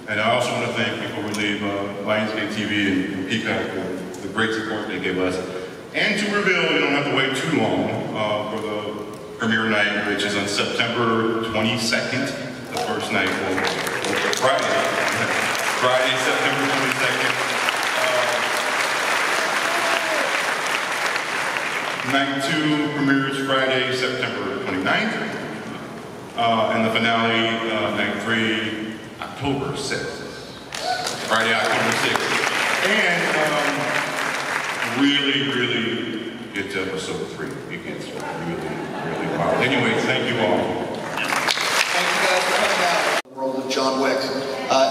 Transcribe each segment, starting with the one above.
And I also want to thank, before we leave, Lionsgate TV and Peacock for the great support they gave us. And to reveal, you don't have to wait too long for the premiere night, which is on September 22nd, the first night, or Friday. Friday, September 22nd. Night 2 premieres Friday, September 29th. And the finale, night 3, October 6th. Friday, October 6th. And really get to episode 3. It gets really wild. Anyway, thank you all. Thank you guys for coming out. World of John Wick.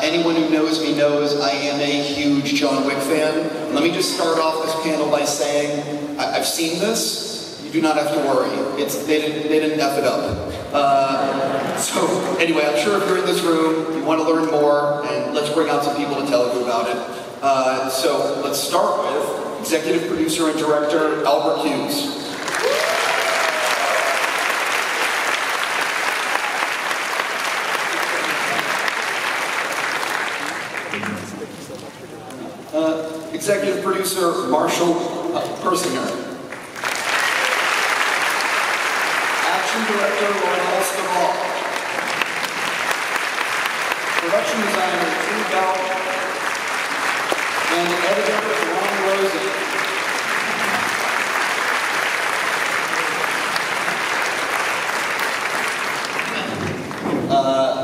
Anyone who knows me knows I am a huge John Wick fan. Let me just start off this panel by saying I've seen this. You do not have to worry. They didn't F it up. So anyway, I'm sure if you're in this room, you want to learn more, and let's bring out some people to tell you about it. So let's start with executive producer and director Albert Hughes. Executive producer Marshall Persinger. Action director Ronald Staval. Production designer Drew Bell. And editor Ron Rosen.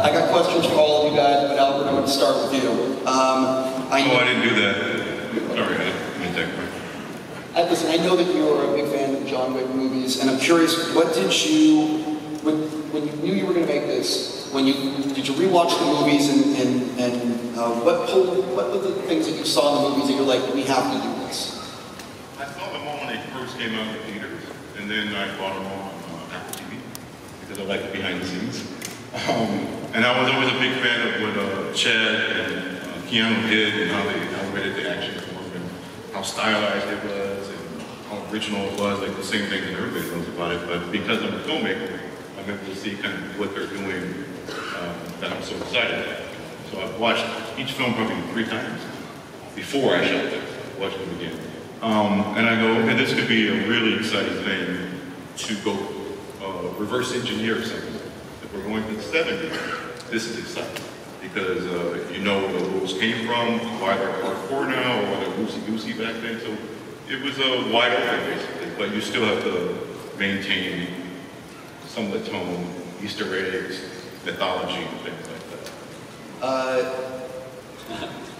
I got questions for all of you guys, but Albert, I'm going to start with you. I didn't do that. Sorry, I didn't take it. Listen, I know that you're a big fan of John Wick movies, and I'm curious, what did you, when you knew you were going to make this, did you rewatch the movies, and what were the things that you saw in the movies that you're like, we have to do this? I saw them all when they first came out in the theaters, and then I bought them all on Apple TV, because I like the behind the scenes. And I was always a big fan of what Chad and Keanu did, and how they elevated the action form, and how stylized it was, and how original it was, like the same thing that everybody knows about it. But because I'm a filmmaker, I'm able to see kind of what they're doing that I'm so excited about. So I've watched each film probably 3 times before I shot them. I watched them again. And I go, okay, this could be a really exciting thing to go reverse engineer something. If we're going to the 70s, this is exciting. Because you know where the rules came from, why they're hardcore now, or why they're loosey-goosey back then. So it was a wide open, basically. But you still have to maintain some of the tone, Easter eggs, mythology, and things like that.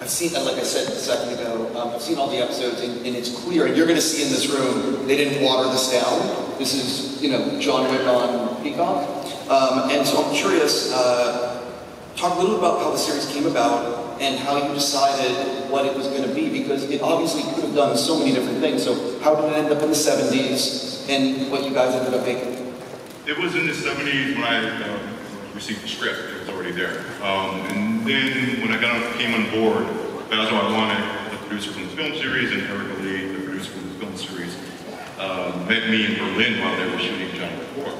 I've seen, like I said a second ago, I've seen all the episodes, and it's clear, and you're going to see in this room, they didn't water this down. This is, John Wick on Peacock. And so I'm curious, talk a little about how the series came about and how you decided what it was going to be, because it obviously could have done so many different things. So how did it end up in the 70s and what you guys ended up making? It was in the 70s when I received the script. It was already there. And then when I came on board, that's what I wanted. The producer from the film series and Erica Lee, the producer from the film series, met me in Berlin while they were shooting John Wick 4.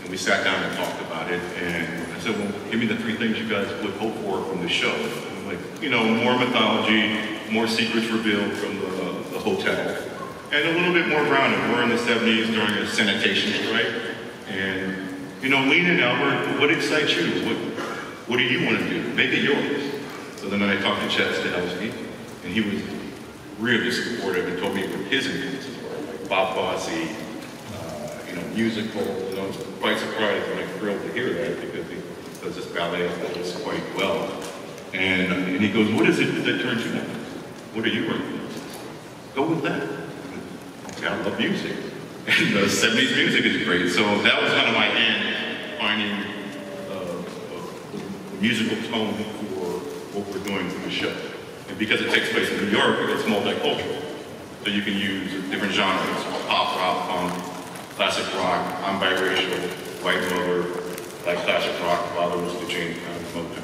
And we sat down and talked about it, and I said, well, give me the 3 things you guys would hope for from the show. And like, more mythology, more secrets revealed from the hotel, and a little bit more grounded. We're in the 70s during a sanitation strike, and, Lena and Albert, what excites you? What do you want to do? Make it yours. So then I talked to Chad Stahelski, and he was really supportive and told me what his influences were, like Bob Fosse, musical, and I was quite surprised and thrilled to hear that, because he does this ballet this quite well. And he goes, what is it that turns you on? What are you working on? Go with that. Okay, I love music. And the 70s music is great. So that was kind of my end, finding the musical tone for what we're doing for the show. And because it takes place in New York, it's multicultural. So you can use different genres, pop, rock, punk, classic rock, I'm biracial, white mother, like classic rock, father was the James Brown mother.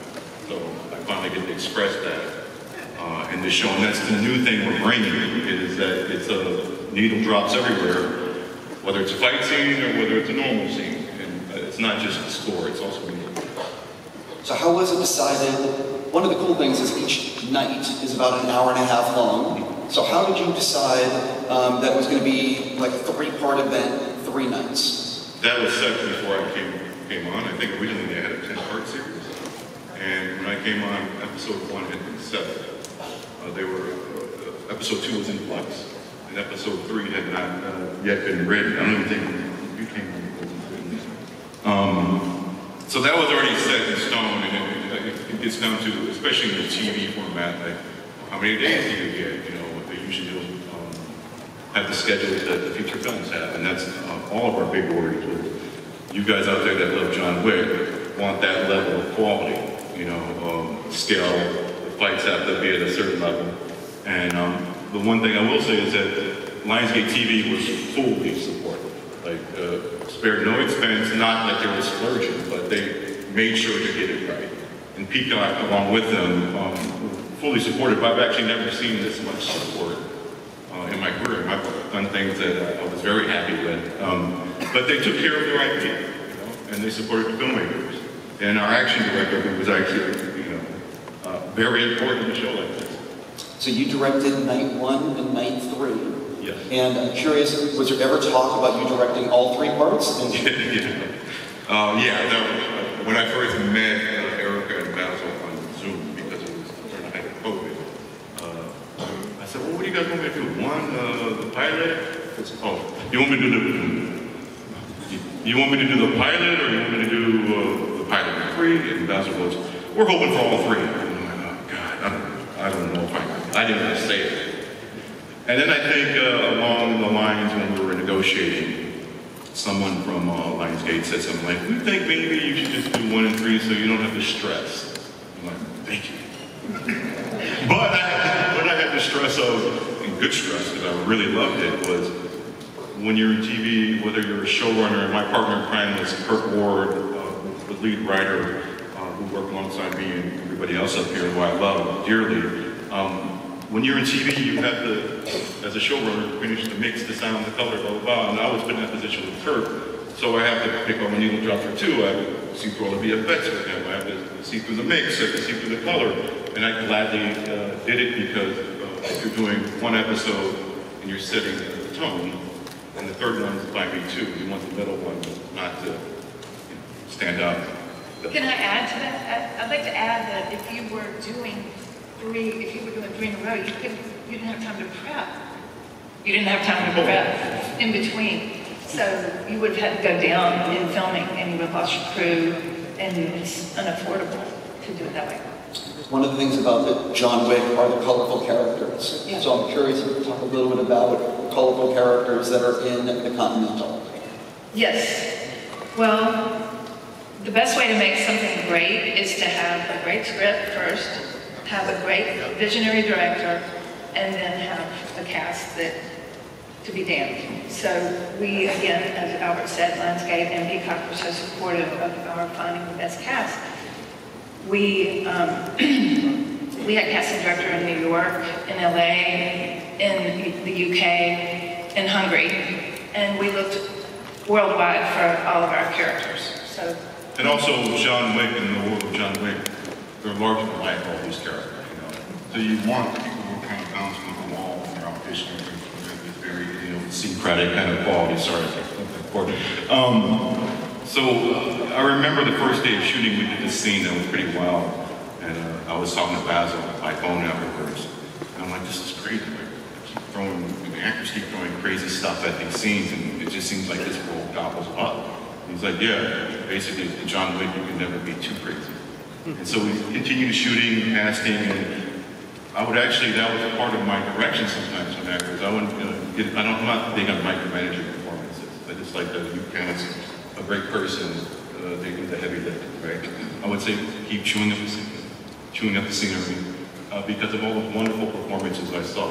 So I finally get to express that in the show, and that's the new thing we're bringing, is that it's needle drops everywhere, whether it's a fight scene or whether it's a normal scene. And it's not just the score, it's also music. So how was it decided one of the cool things is each night is about an hour and a half long. So how did you decide that it was going to be like a 3-part event, 3 nights? That was set before I came on. I think originally they had a 10-part series. And when I came on, episode 1 had been set. Episode 2 was in flux. And episode 3 had not yet been written. I don't even think you came on. So that was already set in stone, and it gets down to, especially in the TV format, like how many days do you get? You know, they usually do have the schedules that the feature films have, and that's all of our big worries. You guys out there that love John Wick want that level of quality. You know, scale. The fights have to be at a certain level, and the one thing I will say is that Lionsgate TV was fully supportive. Like, spared no expense, not that they were splurging, but they made sure to get it right. And Peacock, along with them, fully supportive. I've actually never seen this much support in my career. I've done things that I was very happy with. But they took care of their IP, you know, and they supported the filmmakers. And our action director, who was actually, you know, very important in a show like this. So you directed night 1 and night 3. Yes. And I'm curious, was there ever talk about you directing all 3 parts? When I first met Erica and Basil on Zoom, because it was during the height of COVID, I said, well, what do you guys want me to do? The pilot? Oh, you want me to do the pilot, or you want me to do the pilot for free? And Basil goes, we're hoping for all 3. And I'm like, oh, God, I don't know if I didn't want to say it. And then I think along the lines when we were negotiating, someone from Lionsgate said something like, we think maybe you should just do 1 and 3 so you don't have to stress. I'm like, thank you. But I had the stress of, and good stress, because I really loved it, was when you're in TV, whether you're a showrunner, and my partner in crime was Kirk Ward, the lead writer, who worked alongside me and everybody else up here, who I love dearly. When you're in TV, you have to, as a showrunner, finish the mix, the sound, the color, blah, blah, blah. And I was put in that position with Kirk, so I have to pick up a needle drop for 2. I have to see through all the VFX with him. I have to see through the mix, I have to see through the color. And I gladly did it because if you're doing 1 episode and you're setting the tone, and the 3rd one is by me too. You want the middle one not to stand out. Can I add to that? I'd like to add that if you were doing 3 in a row, you didn't have time to prep. You didn't have time to prep in between. So you would have had to go down in filming and you would have lost your crew, and it's unaffordable to do it that way. One of the things about the John Wick are the colorful characters. Yeah. So I'm curious if you could talk a little bit about colorful characters that are in the Continental. Yes. Well, the best way to make something great is to have a great script first, have a great visionary director, and then have a cast that to be damned. So we, again, as Albert said, Lionsgate and Peacock were so supportive of our finding the best cast. We had casting director in New York, in LA, in the UK, in Hungary, and we looked worldwide for all of our characters. So. And also John Wick and the World of John Wick, they're larger than life, all these characters, you know. So you want people who are kind of bouncing off the wall when they're auditioning with very, you know, syncretic kind of quality. Sorry, I remember the first day of shooting, we did this scene that was pretty wild, and I was talking to Basil by phone afterwards, and I'm like, this is crazy. The actors keep throwing crazy stuff at these scenes, and it just seems like this world gobbles up. He's like, yeah, basically, the John Wick, you can never be too crazy. And so we continued shooting, casting, and I would actually, that was a part of my direction sometimes with actors. I'm not big on micromanaging performances. I just like that you cast a great person, they do the heavy lifting, right? I would say keep chewing up the scenery, because of all the wonderful performances I saw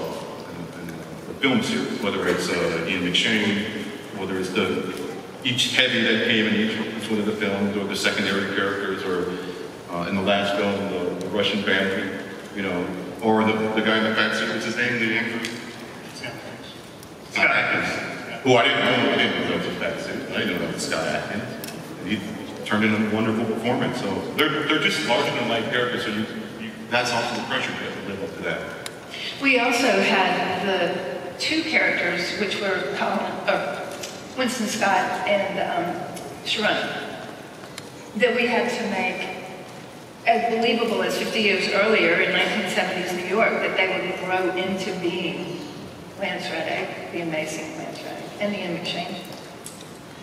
in the film series, whether it's Ian McShane, whether it's each heavy that came in each one of the films, or the secondary characters, or in the last film, the Russian family, you know, or the guy in the fat suit, what's his name, the actor? Scott Atkins. Who I didn't know that was a fat suit. I didn't know that was Scott Atkins. And he turned in a wonderful performance. So they're just larger than life characters, so you that's also the pressure to live up to that. We also had the two characters, which were Winston Scott and Shawn, that we had to make as believable as 50 years earlier in 1970s New York, that they would grow into being Lance Reddick, the amazing Lance Reddick, and Ian McShane.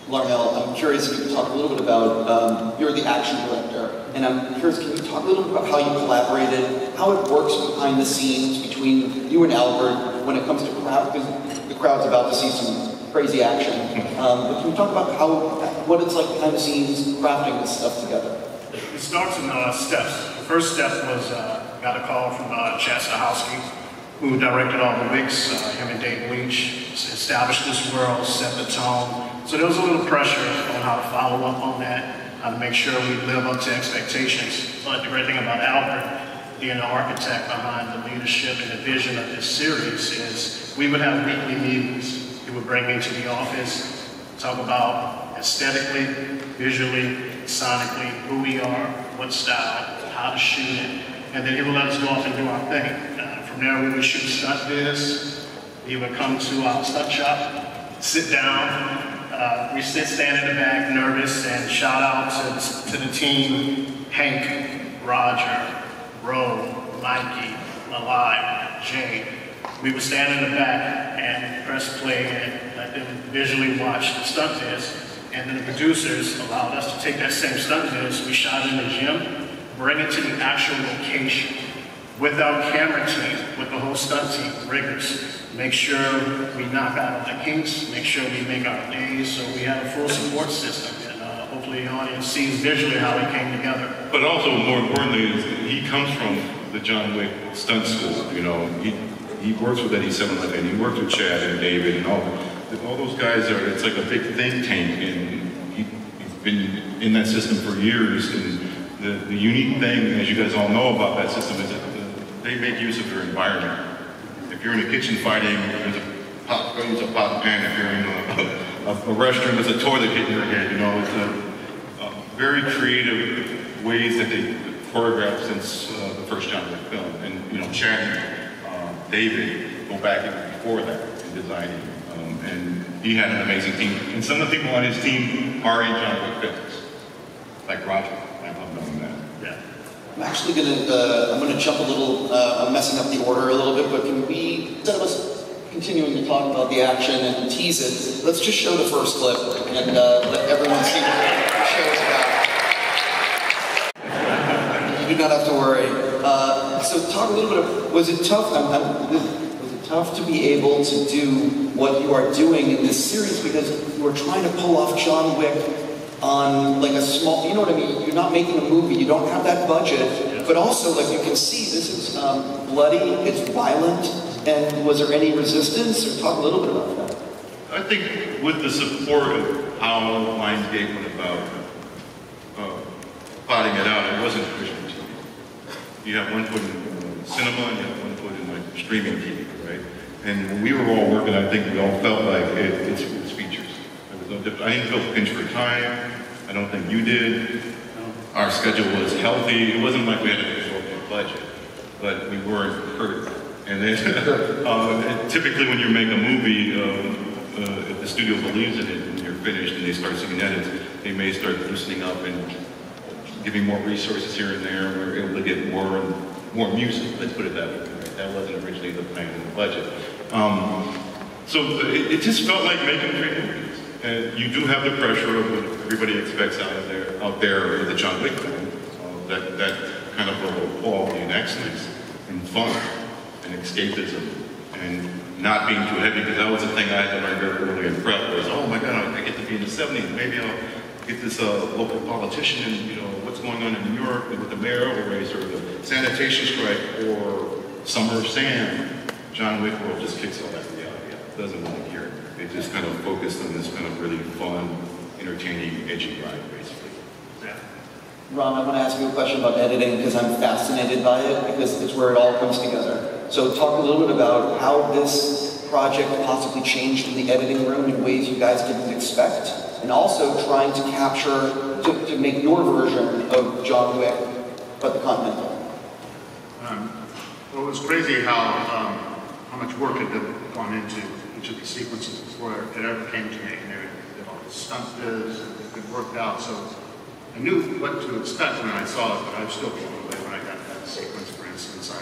Larnell, I'm curious if you could talk a little bit about, you're the action director, and I'm curious, can you talk a little bit about how you collaborated, how it works behind the scenes between you and Albert when it comes to crowd, because the crowd's about to see some crazy action. But can you talk about what it's like behind the scenes crafting this stuff together? It starts in steps. The first step was, got a call from Chad Stahelski, who directed all the Wicks, him and Dave Leach, established this world, set the tone. So there was a little pressure on how to follow up on that, how to make sure we live up to expectations. But the great thing about Albert, being the architect behind the leadership and the vision of this series, is we would have weekly meetings. He would bring me to the office, talk about aesthetically, visually, sonically, who we are, what style, how to shoot it, and then he would let us go off and do our thing. From there, we would shoot stunt vids. He would come to our stunt shop, sit down. We stand in the back, nervous, and shout out to the team: Hank, Roger, Ro, Mikey, Malai, Jay. We would stand in the back and press play and let them visually watch the stunt vids. And then the producers allowed us to take that same stunt vids we shot in the gym, bring it to the actual location with our camera team, with the whole stunt team, riggers. Make sure we knock out the kinks, make sure we make our days, so we have a full support system. And hopefully the audience sees visually how we came together. But also, more importantly, is he comes from the John Wick stunt school. You know, he works with Eddie Seven, and he works with Chad and David and all those guys it's like a big think tank, and he's been in that system for years. And the unique thing, as you guys all know about that system, is that they make use of their environment. If you're in a kitchen fighting, there's a pot pan. If you're in a restroom, there's a toilet hitting your head. You know, it's a very creative ways that they choreographed since the first John Wick film. And you know, Chad and David go back even before that in designing. And he had an amazing team. And some of the people on his team are in John Wick films, like Roger. I love knowing that. Yeah. I'm actually gonna jump a little, I'm messing up the order a little bit, but can we, instead of us continuing to talk about the action and tease it, let's just show the first clip and let everyone see what the show is about. You do not have to worry. So talk a little bit of, was it tough? Was it tough to be able to do what you are doing in this series, because you were trying to pull off John Wick on like a small, you know what I mean? You're not making a movie, you don't have that budget, but also like you can see this is bloody, it's violent, and was there any resistance? Or talk a little bit about that. I think with the support of how Lionsgate went about plotting it out, it wasn't original TV. You have one foot in cinema and you have one foot in like streaming TV, right? And when we were all working, I think we all felt like it's features. I didn't feel pinched for time. I don't think you did. Our schedule was healthy. It wasn't like we had to absorb a budget, but we weren't hurt. And then typically when you make a movie, if the studio believes in it and you're finished and they start seeing edits, they may start loosening up and giving more resources here and there. We were able to get more music. Let's put it that way. Right? That wasn't originally the plan in the budget. So it just felt like making 3 movies. And you do have the pressure of what everybody expects out there with the John Wick film. That kind of level of quality and excellence and fun and escapism and not being too heavy, because that was the thing I had to learn very early in prep was, oh my God, I get to be in the 70s. Maybe I'll get this local politician and, you know, what's going on in New York with the mayoral race or the sanitation strike or Summer of Sam. John Wick World just kicks all that reality out. It doesn't want to hear it. They just kind of focused on this kind of really fun, entertaining, edgy ride, basically. Yeah. Ron, I want to ask you a question about editing because I'm fascinated by it, because it's where it all comes together. So talk a little bit about how this project possibly changed in the editing room in ways you guys didn't expect, and also trying to capture, to make your version of John Wick, but the Continental. Well, it was crazy how much work had gone into each of these sequences before it ever came to me. And they did all the stunt bids, and it had worked out. So I knew what to expect when I saw it, but I was still blown away when I got that sequence, for instance. I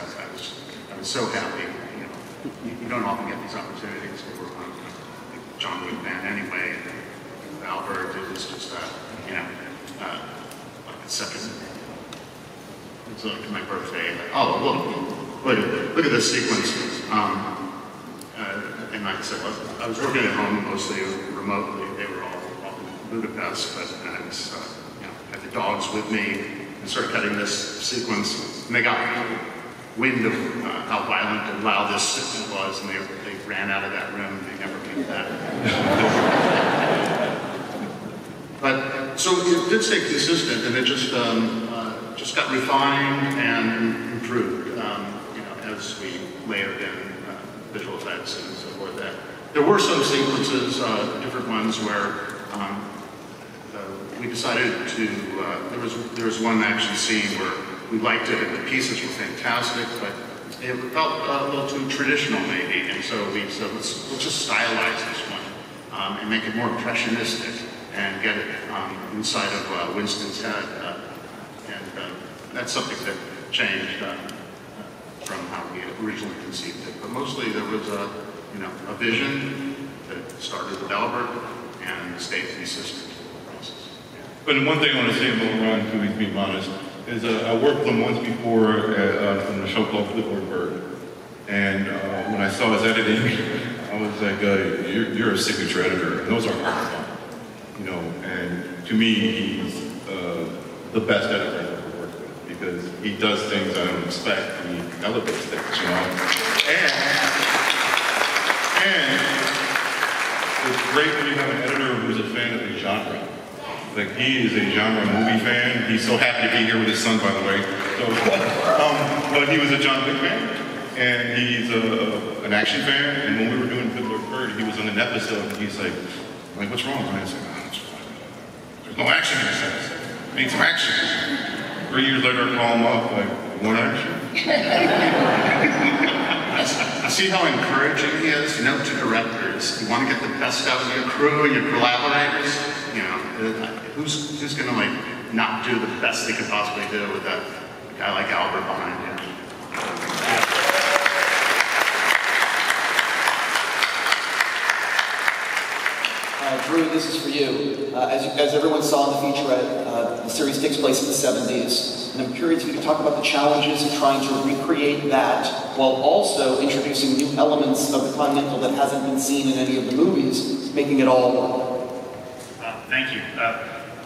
was so happy. You know, you don't often get these opportunities to work on a John Wick band anyway. And Albert, it was just, you know, like a second. It's like my birthday. Like, oh, look at this sequence. And like I said, I was working at home mostly remotely. They were all in Budapest, but I was, you know, had the dogs with me and started cutting this sequence. And they got wind of how violent and loud this sequence was, and they ran out of that room. They never came back. But so it did stay consistent, and it just got refined and improved, you know, as we layered in visual effects and so forth. There were some sequences, different ones, where we decided to. There was one action scene where we liked it, and the pieces were fantastic, but it felt a little too traditional, maybe. And so we said, let's just stylize this one and make it more impressionistic and get it inside of Winston's head. That's something that changed from how we originally conceived it. But mostly there was a vision that started with Albert and stayed consistent through the process. But one thing I want to say about Ron, who he's being honest, is I worked with him once before on a show called Clipboard Bird. And when I saw his editing, I was like, you're a signature editor, and those are hard to find. You know, and to me, he's the best editor I've ever worked with, because he does things I don't expect. He elevates things, you know. And it's great when you have an editor who's a fan of the genre. Like, he is a genre movie fan. He's so happy to be here with his son, by the way. So, but he was a John Wick fan, and he's an action fan. And when we were doing Clipboard Bird, he was on an episode, and he's like, what's wrong? And I said, there's no action in this episode. I need some action. 3 years later, I call him up, like, you want action? See how encouraging he is, you know, to directors. You want to get the best out of your crew and your collaborators. You know, who's going to, like, not do the best they could possibly do with a guy like Albert behind him? Drew, this is for you. As everyone saw in the featurette, the series takes place in the 70s. And I'm curious if you could talk about the challenges of trying to recreate that while also introducing new elements of the Continental that hasn't been seen in any of the movies, making it all work. Thank you.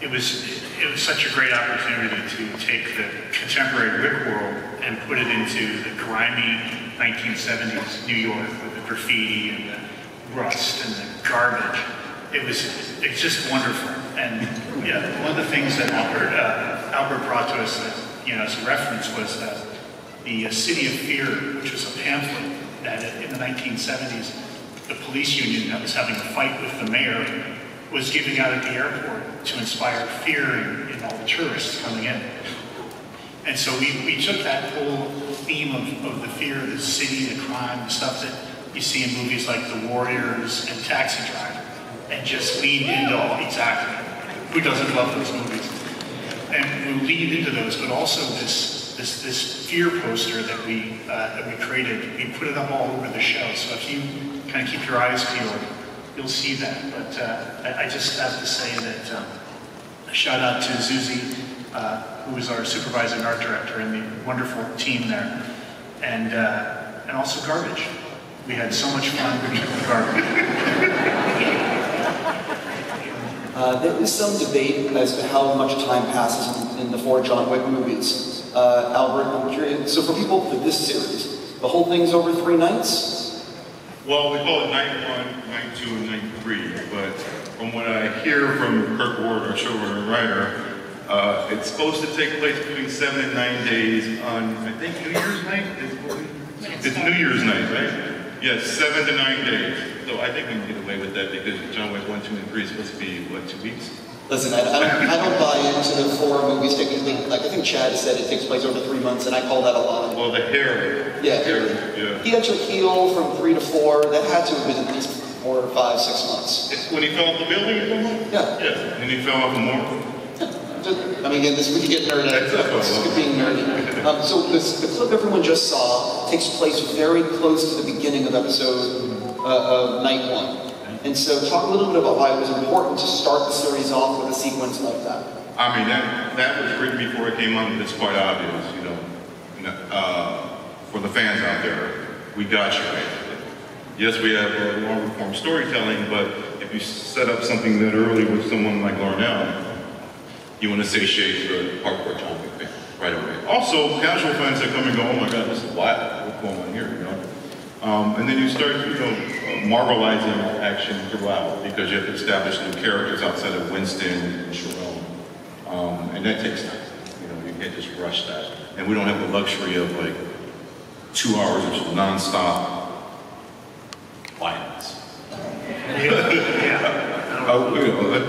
It was such a great opportunity to take the contemporary Wick world and put it into the grimy 1970s New York with the graffiti and the rust and the garbage. It's just wonderful. And yeah, one of the things that Albert brought to us that, you know, as a reference was the City of Fear, which was a pamphlet that in the 1970s, the police union that was having a fight with the mayor was giving out at the airport to inspire fear in all the tourists coming in. And so we took that whole theme of the fear of the city, the crime, the stuff that you see in movies like The Warriors and Taxi Driver, and just leaned into all exactly. Who doesn't love those movies? And we leaned into those, but also this fear poster that we created. We put it up all over the show. So if you kind of keep your eyes peeled, you'll see that. But I just have to say that a shout out to Zuzi, who is our supervising art director, and the wonderful team there, and also Garbage. We had so much fun with Garbage. There is some debate as to how much time passes in the 4 John Wick movies. Albert, I'm curious, so for people for this series, the whole thing's over 3 nights? Well, we call it night 1, night 2, and night 3, but from what I hear from Kirk Ward, our showrunner and writer, it's supposed to take place between 7 and 9 days on, I think, New Year's night? It's New Year's night, right? Yes, 7 to 9 days. So I think we can get away with that because John Wick 1, 2, and 3 is supposed to be, what, 2 weeks? Listen, I don't buy into the 4 movies taking, like I think Chad said it takes place over 3 months, and I call that a lie. Well, the hair. Yeah, yeah. He had to heal from 3 to 4. That had to have been at least 4, 5, 6 months. It's when he fell off the building, you know? Yeah. Yeah, and he fell off the more. I mean, again, we could get nerdy. This could be nerdy. So the clip everyone just saw takes place very close to the beginning of episode of night 1. And so talk a little bit about why it was important to start the series off with a sequence like that. I mean, that was written before it came on. It's quite obvious, you know. For the fans out there, we got you, basically. Yes, we have longer form storytelling, but if you set up something that early with someone like Larnell, you want to satiate the hardcore John Wick fan right away. Also, casual fans that come and go, oh my God, this is wild. What's going on here, you know? And then you start, you know, marvelizing action throughout because you have to establish new characters outside of Winston and Sharon. And that takes time. You know, you can't just rush that. And we don't have the luxury of like 2 hours of non-stop violence. You know,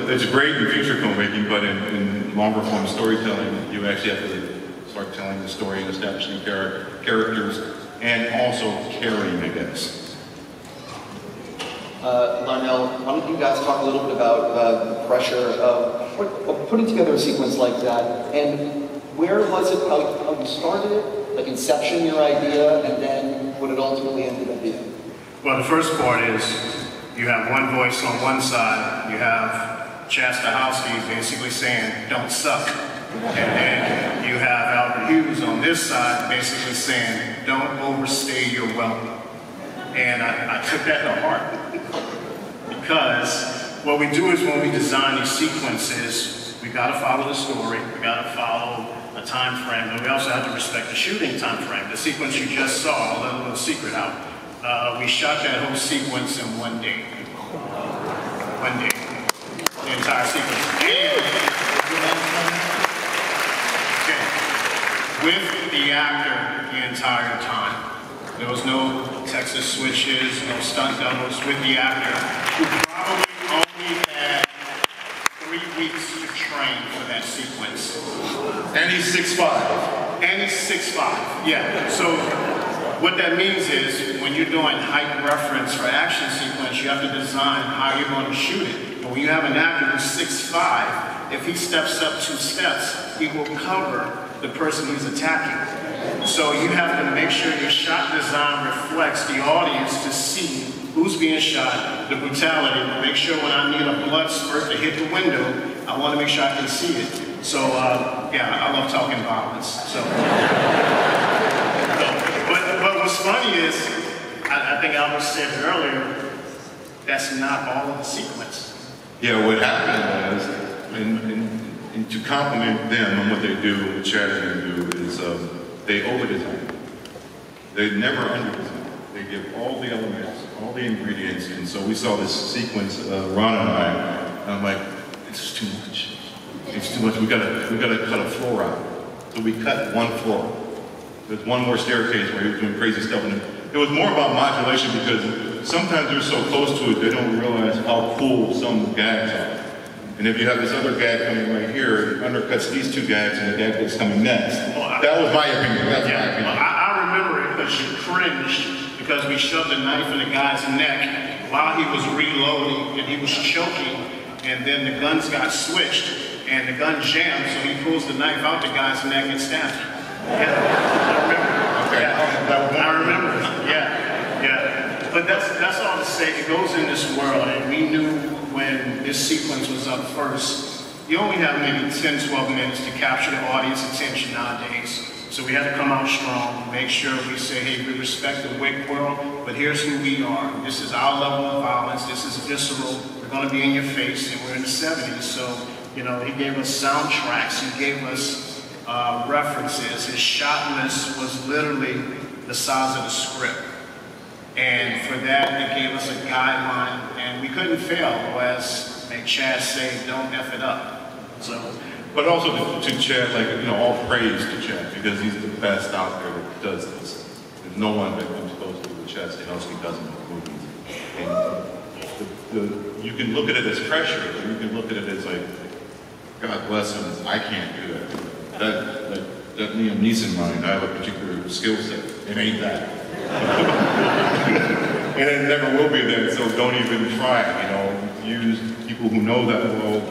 it's great in feature filmmaking, but in longer form storytelling, you actually have to start telling the story and establishing characters and also caring, I guess. Larnell, why don't you guys talk a little bit about the pressure of putting together a sequence like that, and where was it, how you started it, like inception, your idea, and then what it ultimately ended up being? Well, the first part is you have one voice on one side, you have Chastahowsky basically saying, don't suck. And then you have Albert Hughes on this side basically saying, don't overstay your welcome. And I took that to heart. Because what we do is when we design these sequences, we gotta follow the story, we gotta follow a time frame, and we also have to respect the shooting time frame. The sequence you just saw, I'll let a little secret out. We shot that whole sequence in 1 day. 1 day. The entire sequence. With the actor the entire time. There was no Texas switches, no stunt doubles, with the actor, who probably only had 3 weeks to train for that sequence. And he's 6'5". And he's 6'5", yeah. So what that means is when you're doing height reference for action sequence, you have to design how you're going to shoot it. But when you have an actor who's 6'5", if he steps up 2 steps, he will cover the person he's attacking. So you have to make sure your shot design reflects the audience to see who's being shot, the brutality, make sure when I need a blood spurt to hit the window, I want to make sure I can see it. So yeah, I love talking violence. So, but what's funny is, I think Albert said it earlier, that's not all of the sequence. Yeah, what happened was, and to compliment them on what they do, what Chad is going to do, is they over-design. They never under-design. They give all the elements, all the ingredients, and so we saw this sequence, Ron and I'm like, it's too much. It's too much. We gotta cut a floor out. So we cut 1 floor. There's 1 more staircase where he was doing crazy stuff, and it was more about modulation because sometimes they're so close to it they don't realize how cool some gags are. And if you have this other gag coming right here, it undercuts these 2 gags and the gag that's coming next. That was my opinion. That's my opinion. I remember it because you cringed because we shoved a knife in the guy's neck while he was reloading and he was choking, and then the guns got switched and the gun jammed, so he pulls the knife out the guy's neck and stabs him. Yeah, I remember. Okay. Yeah, I remember. Yeah. But that's all to say. It goes in this world, and we knew when this sequence was up first, you only have maybe 10, 12 minutes to capture the audience attention nowadays. So we had to come out strong, make sure we say, hey, we respect the Wick world, but here's who we are. This is our level of violence. This is visceral. We're going to be in your face, and we're in the 70s. So, you know, he gave us soundtracks. He gave us references. His shot list was literally the size of the script. And for that, it gave us a guideline, and we couldn't fail, or as Chad say, don't F it up. So, but also to Chad, like, you know, all praise to Chad, because he's the best out there that does this. There's no one that comes close to what Chad Stahelski does in the movies. And you can look at it as pressure, or you can look at it as like, God bless him, I can't do that. That Liam Neeson mind, I have a particular skill set. It ain't that. And it never will be that, so don't even try, you know. Use people who know that world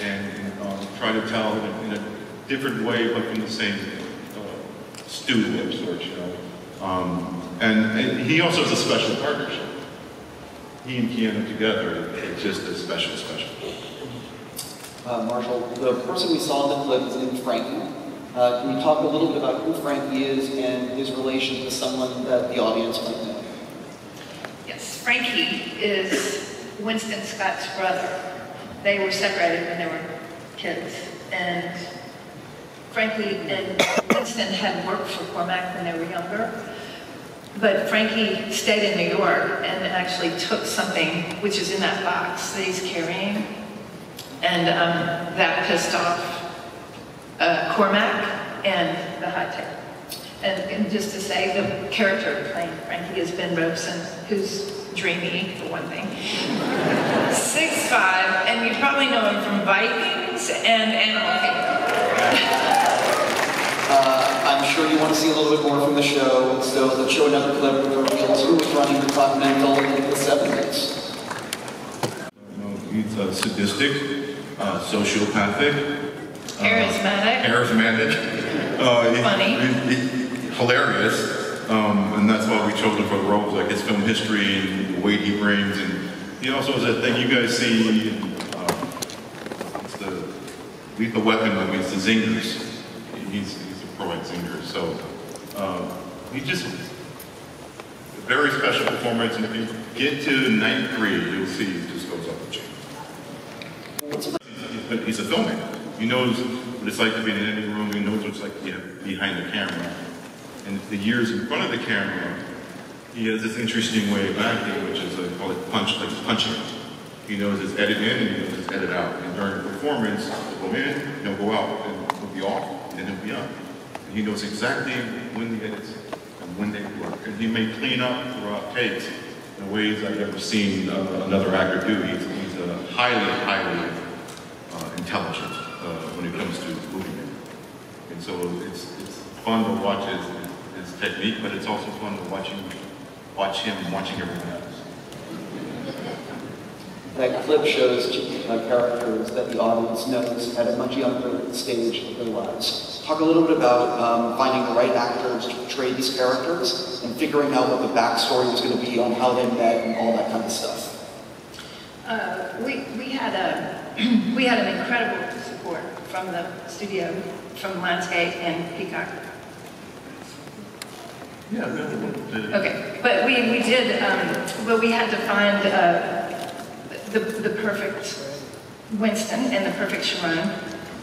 and try to tell it in a different way, but from the same studio of sorts, you know. And he also has a special partnership. He and Keanu together, it's just a special. Marshall, the person we saw in the clip is named Frankie. Can you talk a little bit about who Frankie is and his relation to someone that the audience might know? Yes, Frankie is Winston Scott's brother. They were separated when they were kids, and Frankie and Winston had worked for Cormac when they were younger, but Frankie stayed in New York and actually took something which is in that box that he's carrying, and that pissed off Cormac and the high tech. And just to say, the character playing Frankie is Ben Robeson, who's dreamy, for one thing. 6'5", and you probably know him from Vikings and Animal Kingdom. I'm sure you want to see a little bit more from the show, so let's show another clip which reveals who was running the Continental in the 70s. He's sadistic, sociopathic, Charismatic. Funny. Hilarious. And that's why we chose him for the roles, like his film history and the weight he brings. And he also has that thing you guys see, it's the Lethal Weapon movie, it's the zingers. He's a pro at zingers. So he just, a very special performance. And if you get to night 3, you'll see he just goes up the chain. But he's a filmmaker. He knows what it's like to be in any room. He knows what it's like to be behind the camera. And the years in front of the camera, he has this interesting way of acting, which is I call it punching. He knows his edit in and he knows his edit out. And during the performance, he'll go in, he'll go out, and he'll be off, and then he'll be on. And he knows exactly when the edits and when they work. And he may clean up throughout takes in ways I've never seen another actor do. He's highly intelligent when it comes to movie making. And so it's fun to watch his technique, but it's also fun to watch him watching everyone else. That clip shows characters that the audience knows at a much younger stage of their lives. Talk a little bit about finding the right actors to portray these characters and figuring out what the backstory was going to be on how they met and all that kind of stuff. We had an incredible support from the studio, from Landscape and Peacock. Yeah, okay, but we did, well, we had to find the perfect Winston and the perfect Sharon,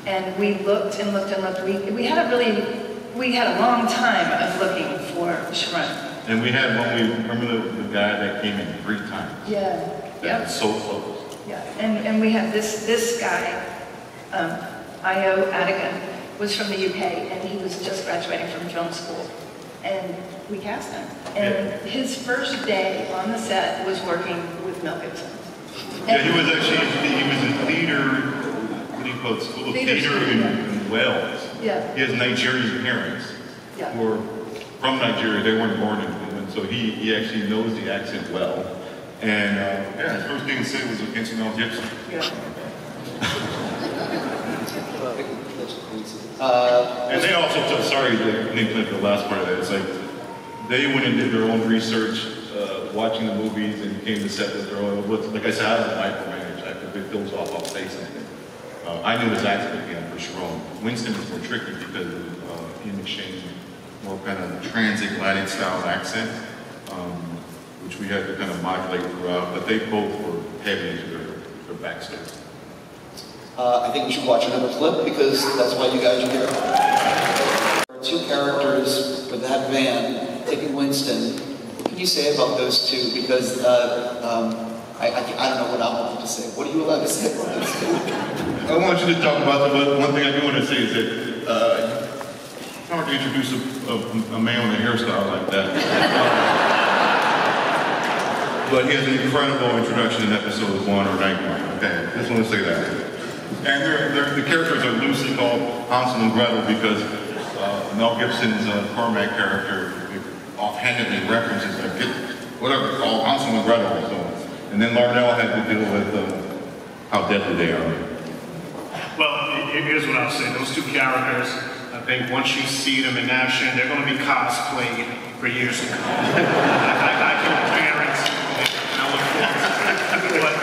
and we looked and looked and looked. We had a long time of looking for Sharon. And we had remember the guy that came in 3 times? Yeah. That was so close. Yeah, and we had this guy, Io Adigan, was from the UK, and he was just graduating from film school. And we cast him. And his first day on the set was working with Mel Gibson. Yeah, he was in theater, what do you call it, School of Theater in Wales. Yeah. He has Nigerian parents who are from Nigeria. They weren't born in England, so he actually knows the accent well. And his first thing to say was against Mel Gibson. Yeah. And they also, sorry to neglect the last part of that, it's like they went and did their own research, watching the movies, and came to set with their own, like I said, I don't micromanage. If it goes off, I'll say something. I knew his accent again for Sharon. Winston was more tricky because he exchanged more kind of transatlantic style accent, which we had to kind of modulate throughout, but they both were heavy into their backstory. I think we should watch another clip because that's why you guys are here. There are 2 characters with that van taking Winston. What can you say about those 2? Because I don't know what I want to say. What are you allowed to say about those 2? I want you to talk about them, but one thing I do want to say is that it's hard to introduce a man with a hairstyle like that. But he has an incredible introduction in episode 1 or night 1. Okay, just want to say that. And the characters are loosely called Hansel and Gretel because Mel Gibson's Cormac character offhandedly references whatever called Hansel and Gretel. So, and then Larnell had to deal with how deadly they are. Well, here's what I'll say. Those two characters, I think once you see them in action, they're going to be cosplayed for years to come. I can parents, and I look forward to it. But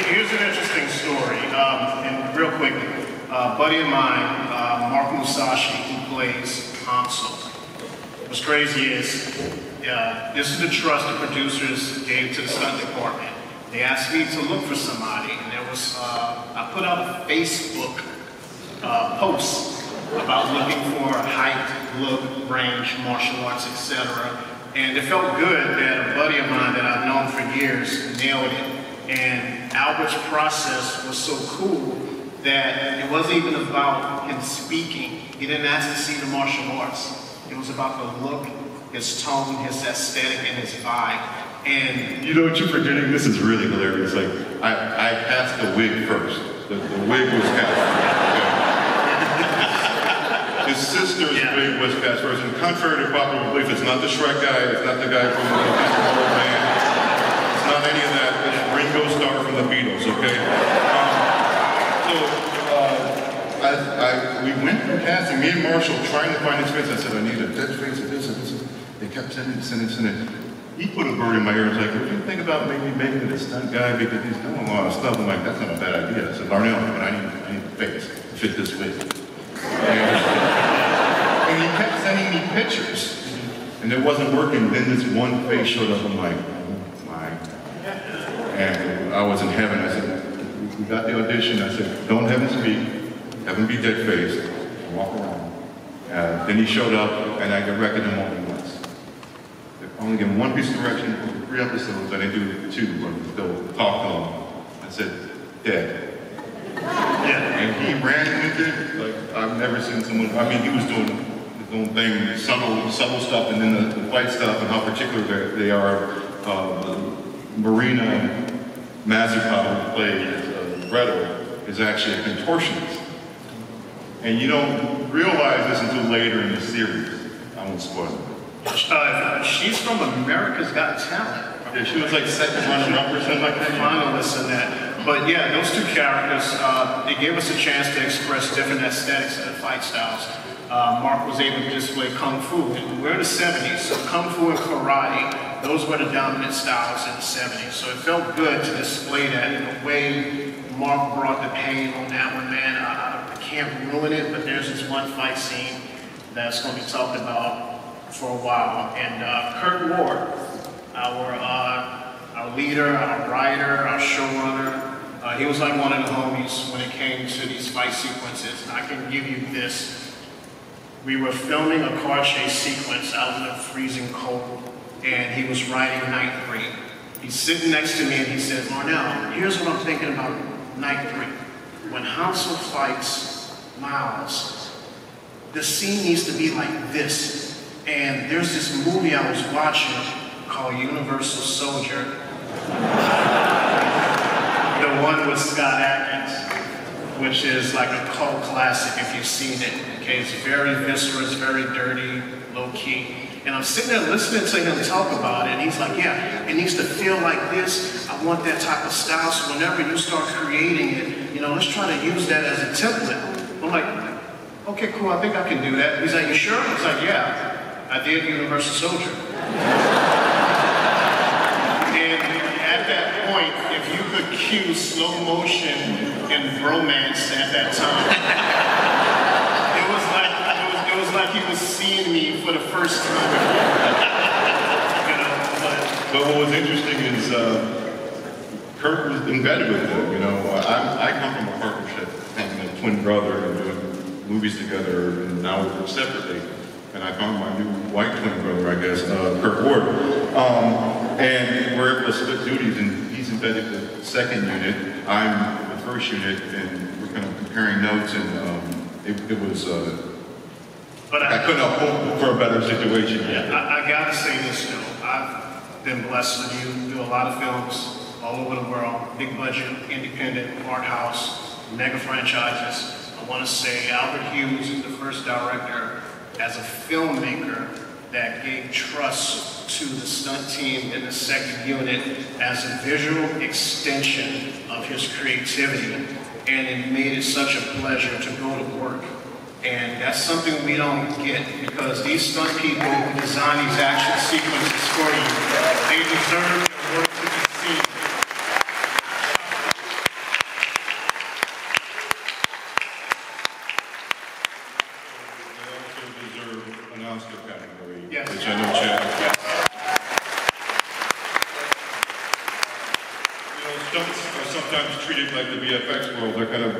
here's an interesting story. And real quick, a buddy of mine, Mark Musashi, who plays Hansel. What's crazy is, this is the trust the producers gave to the stunt department. They asked me to look for somebody, and there was, I put out a Facebook post about looking for height, look, range, martial arts, etc. And it felt good that a buddy of mine that I've known for years nailed it. And Albert's process was so cool that it wasn't even about him speaking. He didn't ask to see the martial arts. It was about the look, his tone, his aesthetic, and his vibe. And you know what you're forgetting? This is really hilarious. Like, I passed the wig first. The wig was cast. His sister's wig was cast first. And contrary to popular belief, it's not the Shrek guy, it's not the guy from the Continental band, it's not any of that. It's Ringo Starr from the Beatles, okay? We went through casting, me and Marshall, trying to find his face. I said, I need a dead face of this and this. They kept sending. He put a bird in my ear and was like, what do you think about maybe making it a stunt guy because he's doing a lot of stuff? I'm like, that's not a bad idea. I said, Larnell, I need a face to fit this wig. And he kept sending me pictures, and it wasn't working. Then this one face showed up. I'm like, oh my. And I was in heaven. I said, we got the audition. I said, don't have him speak, have him be dead-faced, walk around. Then he showed up, and I directed him only once. I only gave him one piece of direction for 3 episodes. I didn't do 2, but still talked to him. I said, dead. Yeah. And he ran with it like I've never seen someone. I mean, he was doing his own thing, subtle stuff, and then the fight stuff, and how particular they are. Marina Mazurkov, who played Gretel, is actually a contortionist. And you don't realize this until later in the series. I won't spoil it. She's from America's Got Talent. Yeah, she was like second runner-up or something like that. Finalists in that. But yeah, those two characters, they gave us a chance to express different aesthetics and fight styles. Mark was able to display Kung Fu. We're in the 70s, so Kung Fu and Karate, those were the dominant styles in the 70s. So it felt good to display that in a way. Mark brought the pain on that one, man. I can't ruin it, but there's this one fight scene that's going to be talked about for a while. And Kirk Ward, our leader, our writer, our showrunner, he was like one of the homies when it came to these fight sequences. And I can give you this. We were filming a car chase sequence out in the freezing cold, and he was riding Night 3. He's sitting next to me and he says, Larnell, here's what I'm thinking about Night 3. When Hansel fights Miles, the scene needs to be like this. And there's this movie I was watching called Universal Soldier. The one with Scott Adkins, which is like a cult classic if you've seen it. Okay, it's very viscerous, very dirty, low-key. And I'm sitting there listening to him talk about it, and he's like, yeah, it needs to feel like this. I want that type of style, so whenever you start creating it, you know, let's try to use that as a template. I'm like, okay, cool, I think I can do that. He's like, you sure? He's like, yeah, I did Universal Soldier. And at that point, if you could cue slow motion and bromance at that time, it was like he was seeing me for the first time. You know, but what was interesting is Kirk was embedded with them. You know, I come from a partnership, having a twin brother and doing movies together, and now we work separately. And I found my new white twin brother, I guess, Kirk Ward. And we're able to split duties, and he's embedded with the second unit. I'm the first unit, and we're kind of comparing notes, and it was. But I couldn't hope for a better situation. Yeah, I got to say this though. I've been blessed with you. Do a lot of films all over the world, big budget, independent, art house. mega franchises. I want to say Albert Hughes is the first director as a filmmaker that gave trust to the stunt team in the second unit as a visual extension of his creativity, and it made it such a pleasure to go to work. And that's something we don't get, because these stunt people who design these action sequences for you, they deserve their work to be seen. They also deserve an Oscar category, Yes. which I know Chad has got. You know, stunts are sometimes treated like the VFX world. They're kind of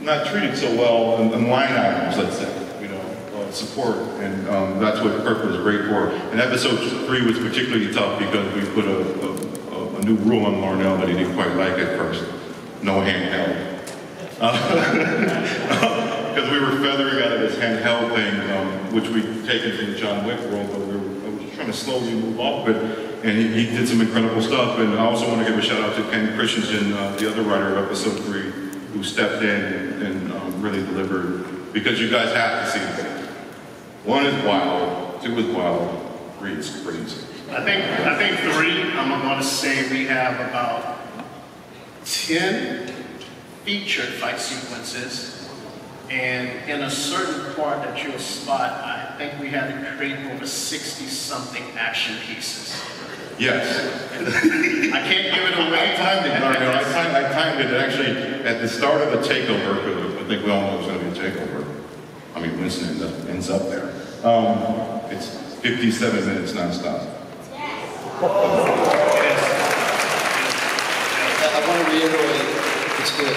not treated so well in line items, let's say, you know, support, and that's what Kirk was great for. And episode 3 was particularly tough because we put a new rule on Larnell that he didn't quite like at first: no handheld. Because we were feathering out of this handheld thing, which we'd taken from the John Wick world, but I was trying to slowly move off of it, and he did some incredible stuff. And I also want to give a shout out to Ken Christensen, the other writer of episode 3, who stepped in and really delivered, because you guys have to see it. 1 is wild, 2 is wild, 3 is crazy. I think 3, I'm going to say we have about 10 featured fight sequences, and in a certain part that you'll spot, I think we had to create over 60-something action pieces. Yes. I can't give it away. I timed it, I timed it actually at the start of the takeover, because I think we all know it's going to be a takeover. I mean, Winston ends up there. It's 57 minutes nonstop. I want to reiterate, it's good.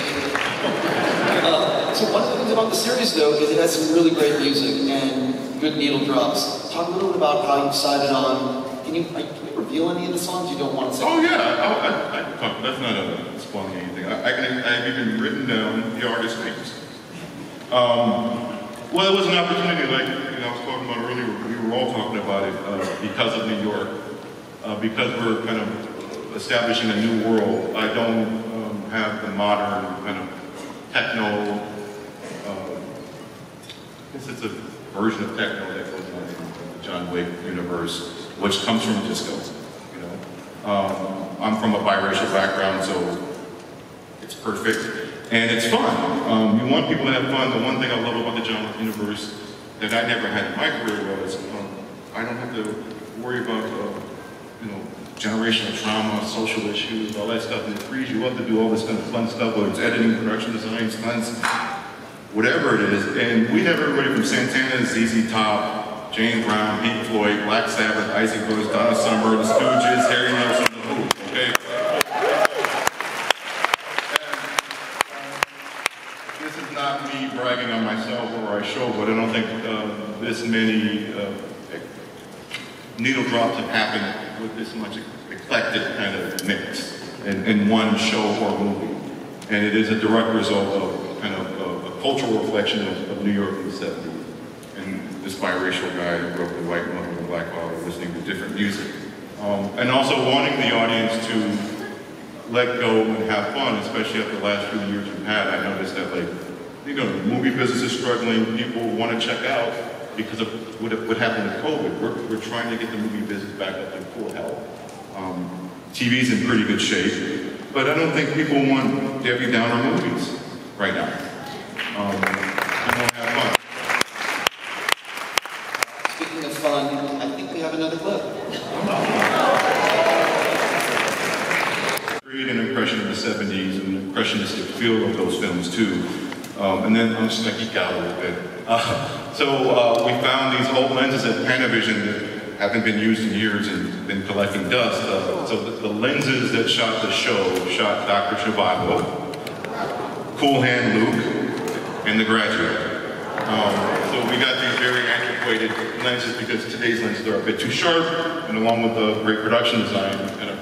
So one of the things about the series, though, is it has some really great music and good needle drops. Talk a little bit about how you decided on. Can you reveal any of the songs you don't want to say? Oh yeah, I talk. That's not spoiling anything. I've even written down the artist names. Well, it was an opportunity, like I was talking about earlier. We were all talking about it because of New York, because we're kind of establishing a new world. I don't have the modern kind of techno. I guess it's a version of techno that goes on in the John Wick universe, which comes from disco. You know, I'm from a biracial background, so it's perfect. And it's fun. You want people to have fun. The one thing I love about the John Wick universe that I never had in my career was I don't have to worry about you know, generational trauma, social issues, all that stuff. And it frees you up to do all this kind of fun stuff, whether it's editing, production design, stunts, whatever it is. And we have everybody from Santana, ZZ Top, James Brown, Pink Floyd, Black Sabbath, Icy Bush, Donna Summer, The Stooges, Harry Nilsson, The Who. Okay. This is not me bragging on myself or our show, but I don't think this many needle drops have happened with this much eclectic kind of mix in one show or movie. And it is a direct result of kind of a cultural reflection of New York in the 70s. And this biracial guy who grew up with a white mother and a black father listening to different music. And also wanting the audience to let go and have fun, especially after the last few years we've had. I noticed that, like, you know, the movie business is struggling. People want to check out because of what happened with COVID. We're trying to get the movie business back up in full health. TV's in pretty good shape, but I don't think people want Debbie Downer movies right now. People want to have fun. Speaking of fun, I think we have another clip. Create an impression of the 70s and an impressionistic feel of those films too. And then I'm just going to geek out a little bit. So we found these old lenses at Panavision that haven't been used in years and been collecting dust. So the lenses that shot the show shot Dr. Zhivago, Cool Hand Luke, and The Graduate. So we got these very antiquated lenses because today's lenses are a bit too sharp, and along with the great production design, kind of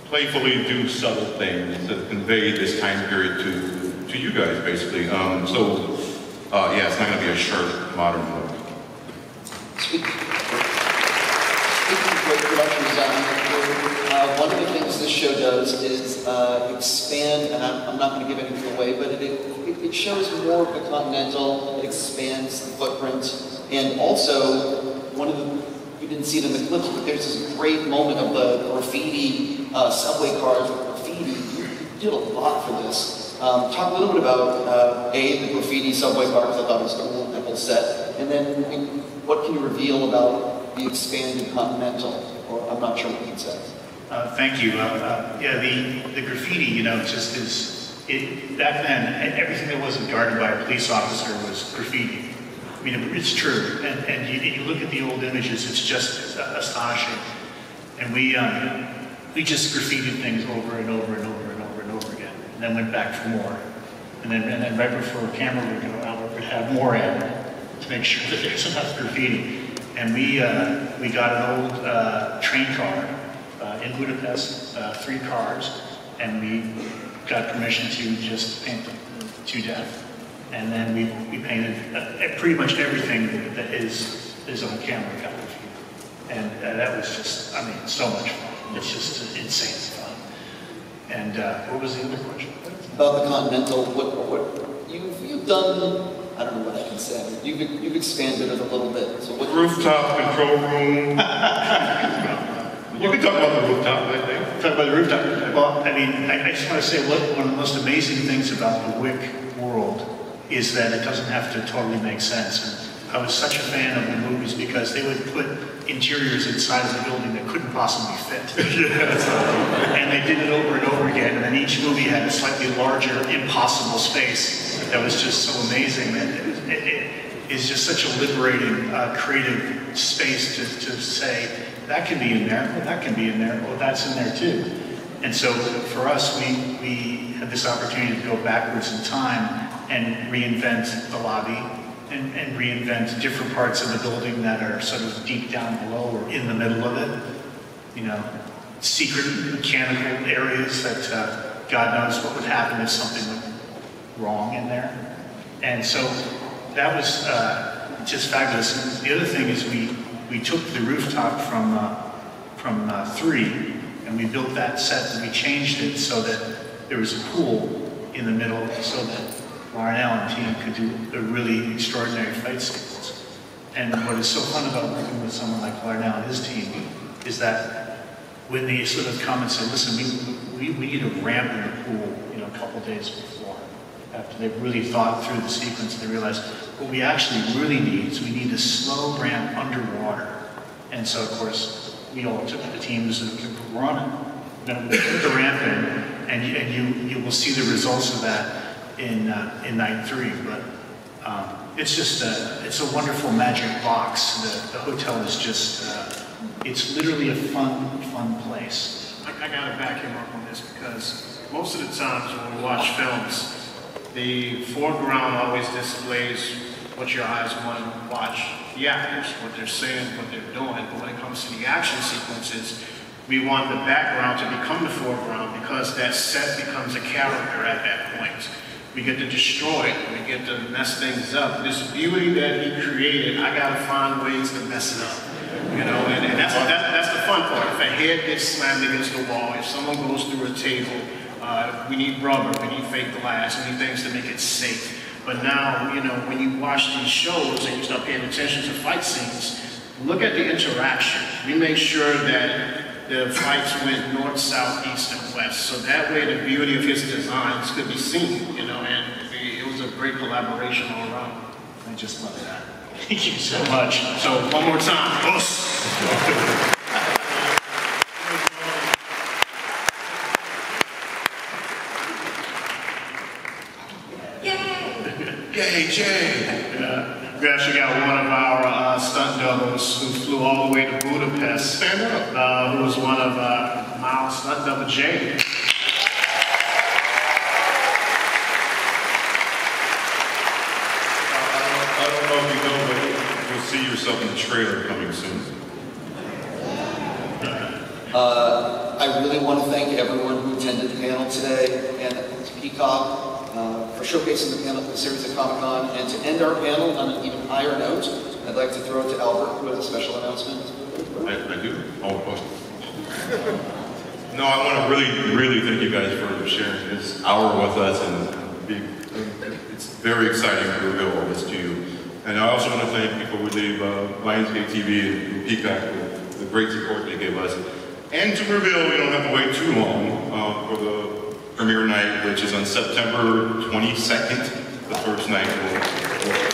playfully do subtle things to convey this time period to you guys, basically. Yeah, it's not going to be a sharp, modern look. Speaking of great production design, One of the things this show does is expand, and I'm not going to give anything away, but it shows more of the Continental, it expands the footprint, and also, you didn't see it in the clips, but there's this great moment of the graffiti subway cars with graffiti. You did a lot for this. Talk a little bit about, the graffiti subway cars. I thought it was cool, that whole set. And then, what can you reveal about the expanded Continental? Or I'm not sure what you can say. Thank you. Yeah, the graffiti, you know, just back then, everything that wasn't guarded by a police officer was graffiti. I mean, it's true. And you look at the old images, it's just astonishing. And we just graffitied things over and over and over and over and over again. And then went back for more. And then right before a camera would go out, we'd have more in to make sure that there's enough graffiti. And we got an old train car in Budapest, 3 cars, and we got permission to just paint them to death. And then we painted pretty much everything that is on camera got graffiti. And that was just, I mean, so much fun. It's just insane fun. And what was the other question? About the Continental, what you've done. I don't know what I can say. You've expanded it a little bit. So what Rooftop control room. You can talk about the rooftop, I think. Talk about the rooftop. Well, I mean, I just want to say one of the most amazing things about the Wick world is that it doesn't have to totally make sense. And I was such a fan of the movies because they would put interiors inside of the building that couldn't possibly fit. And they did it over and over again, and then each movie had a slightly larger, impossible space that was just so amazing. And it is just such a liberating, creative space to say, that can be in there, well, that can be in there, well, that's in there too. And so for us, we had this opportunity to go backwards in time and reinvent the lobby and reinvent different parts of the building that are sort of deep down below or in the middle of it. You know, secret mechanical areas that God knows what would happen if something went wrong in there. And so that was just fabulous. And the other thing is we took the rooftop from 3 and we built that set and we changed it so that there was a pool in the middle so that Larnell and team could do a really extraordinary fight sequence. And what is so fun about working with someone like Larnell and his team is that when they sort of come and say, listen, we need a ramp in the pool, you know, a couple days before, after they've really thought through the sequence, they realize what we actually really need is we need a slow ramp underwater. And so, of course, we all took the teams and we're on it. Then we put the ramp in, and you will see the results of that in night 3. But it's just it's a wonderful magic box. The hotel is just it's literally a fun place. I gotta back him up on this because most of the times when we watch films, the foreground always displays what your eyes want to watch. The actors, what they're saying, what they're doing. But when it comes to the action sequences, we want the background to become the foreground because that set becomes a character at that point. We get to destroy it, we get to mess things up. This beauty that he created, I gotta find ways to mess it up. You know, and that's the fun part. If a head gets slammed against the wall, if someone goes through a table, we need rubber, we need fake glass, we need things to make it safe. But now, you know, when you watch these shows and you start paying attention to fight scenes, look at the interaction. We make sure that the fights went north, south, east, and west. So that way the beauty of his designs could be seen, you know, and it was a great collaboration all around. I just love that. Thank you so much. So one more time, boss. Yay, Jay! We actually got one of our stunt doubles who flew all the way to Budapest. Stand up. Who was one of Miles' stunt double, Jay. I don't know if you know, but you'll see yourself in the trailer coming soon. I really want to thank everyone who attended the panel today, and to Peacock for showcasing the panel for the series at Comic-Con. And to end our panel on an even higher note, I'd like to throw it to Albert, who has a special announcement. I do. Oh, of course. No, I want to really thank you guys for sharing this hour with us, and it's very exciting to reveal all this to you. And I also want to thank, before we leave, Lionsgate TV and Peacock for the great support they gave us. And to reveal, we don't have to wait too long for the premiere night, which is on September 22nd, the first night,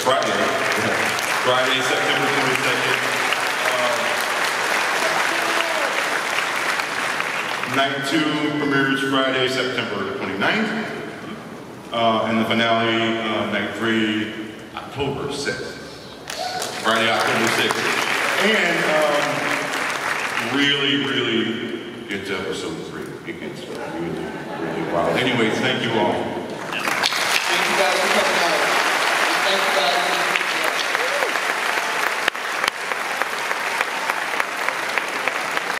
Friday, September 22nd. Night 2 premieres Friday, September 29th. And the finale, night 3, October 6th. Friday, October 6th. And really get to episode 3. It gets really wild. Anyways, thank you all.